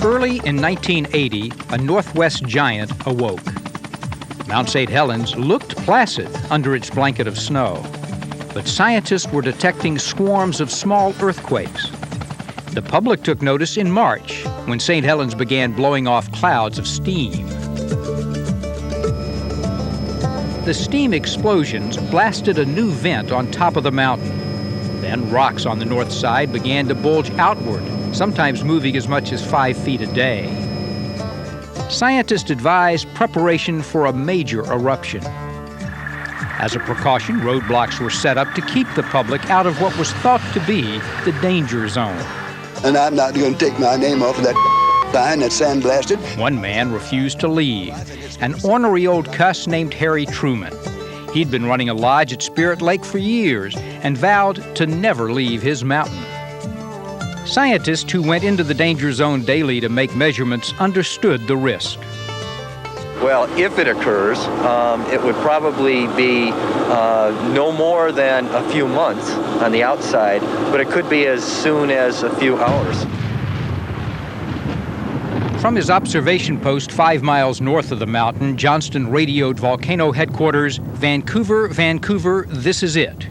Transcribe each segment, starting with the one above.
Early in 1980, a Northwest giant awoke. Mount St. Helens looked placid under its blanket of snow, but scientists were detecting swarms of small earthquakes. The public took notice in March, when St. Helens began blowing off clouds of steam. The steam explosions blasted a new vent on top of the mountain. Then rocks on the north side began to bulge outward, sometimes moving as much as 5 feet a day. Scientists advised preparation for a major eruption. As a precaution, roadblocks were set up to keep the public out of what was thought to be the danger zone. And I'm not going to take my name off of that sign that's sandblasted. One man refused to leave, an ornery old cuss named Harry Truman. He'd been running a lodge at Spirit Lake for years and vowed to never leave his mountain. Scientists who went into the danger zone daily to make measurements understood the risk. Well, if it occurs, it would probably be no more than a few months on the outside, but it could be as soon as a few hours. From his observation post 5 miles north of the mountain, Johnston radioed volcano headquarters, "Vancouver, Vancouver, this is it."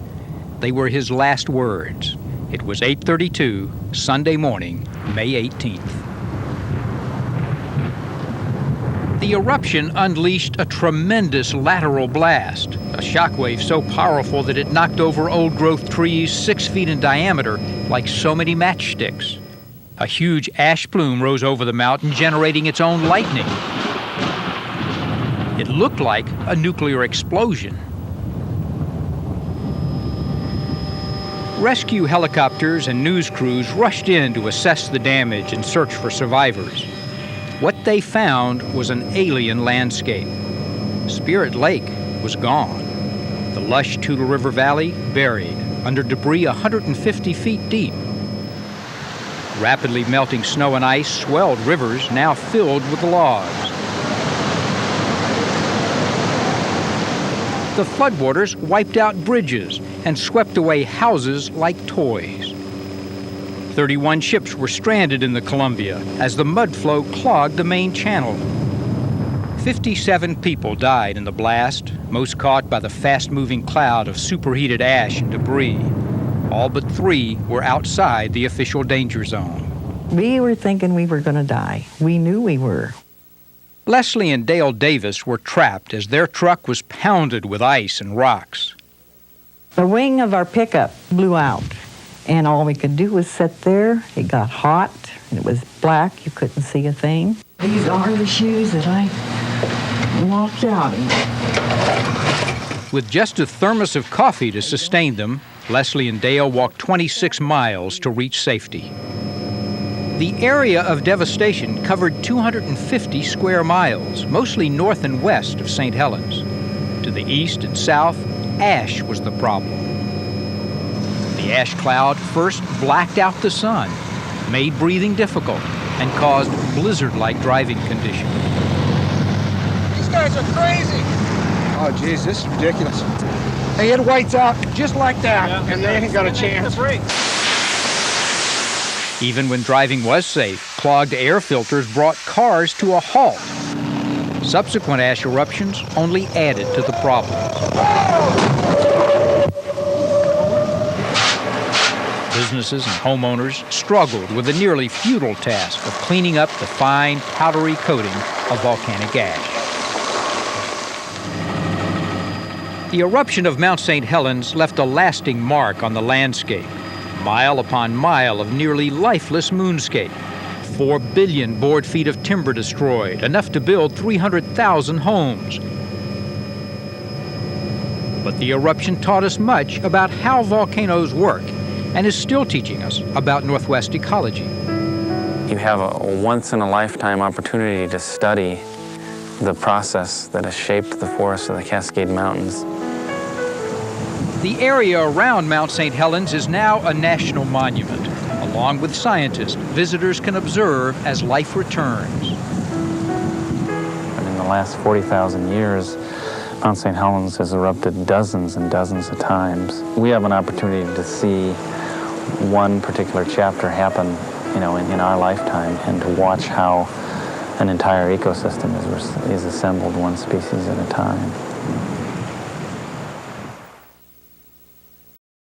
They were his last words. It was 8:32, Sunday morning, May 18th. The eruption unleashed a tremendous lateral blast, a shockwave so powerful that it knocked over old-growth trees 6 feet in diameter like so many matchsticks. A huge ash plume rose over the mountain, generating its own lightning. It looked like a nuclear explosion. Rescue helicopters and news crews rushed in to assess the damage and search for survivors. What they found was an alien landscape. Spirit Lake was gone. The lush Toutle River Valley buried under debris 150 feet deep. Rapidly melting snow and ice swelled rivers now filled with logs. The floodwaters wiped out bridges and swept away houses like toys. 31 ships were stranded in the Columbia as the mud flow clogged the main channel. 57 people died in the blast, most caught by the fast-moving cloud of superheated ash and debris. All but 3 were outside the official danger zone. We were thinking we were going to die. We knew we were. Leslie and Dale Davis were trapped as their truck was pounded with ice and rocks. The wing of our pickup blew out, and all we could do was sit there. It got hot, and it was black. You couldn't see a thing. These are the shoes that I walked out in. With just a thermos of coffee to sustain them, Leslie and Dale walked 26 miles to reach safety. The area of devastation covered 250 square miles, mostly north and west of St. Helens. To the east and south, ash was the problem. The ash cloud first blacked out the sun, made breathing difficult, and caused blizzard-like driving conditions. These guys are crazy. Oh, geez, this is ridiculous. It whites out just like that, and they ain't got a chance. Even when driving was safe, clogged air filters brought cars to a halt. Subsequent ash eruptions only added to the problem. Businesses and homeowners struggled with the nearly futile task of cleaning up the fine, powdery coating of volcanic ash. The eruption of Mount St. Helens left a lasting mark on the landscape. Mile upon mile of nearly lifeless moonscape. 4 billion board feet of timber destroyed, enough to build 300,000 homes. But the eruption taught us much about how volcanoes work and is still teaching us about Northwest ecology. You have a once-in-a-lifetime opportunity to study the process that has shaped the forests of the Cascade Mountains. The area around Mount St. Helens is now a national monument. Along with scientists, visitors can observe as life returns. In the last 40,000 years, Mount St. Helens has erupted dozens and dozens of times. We have an opportunity to see one particular chapter happen you know, in our lifetime, and to watch how an entire ecosystem is assembled one species at a time.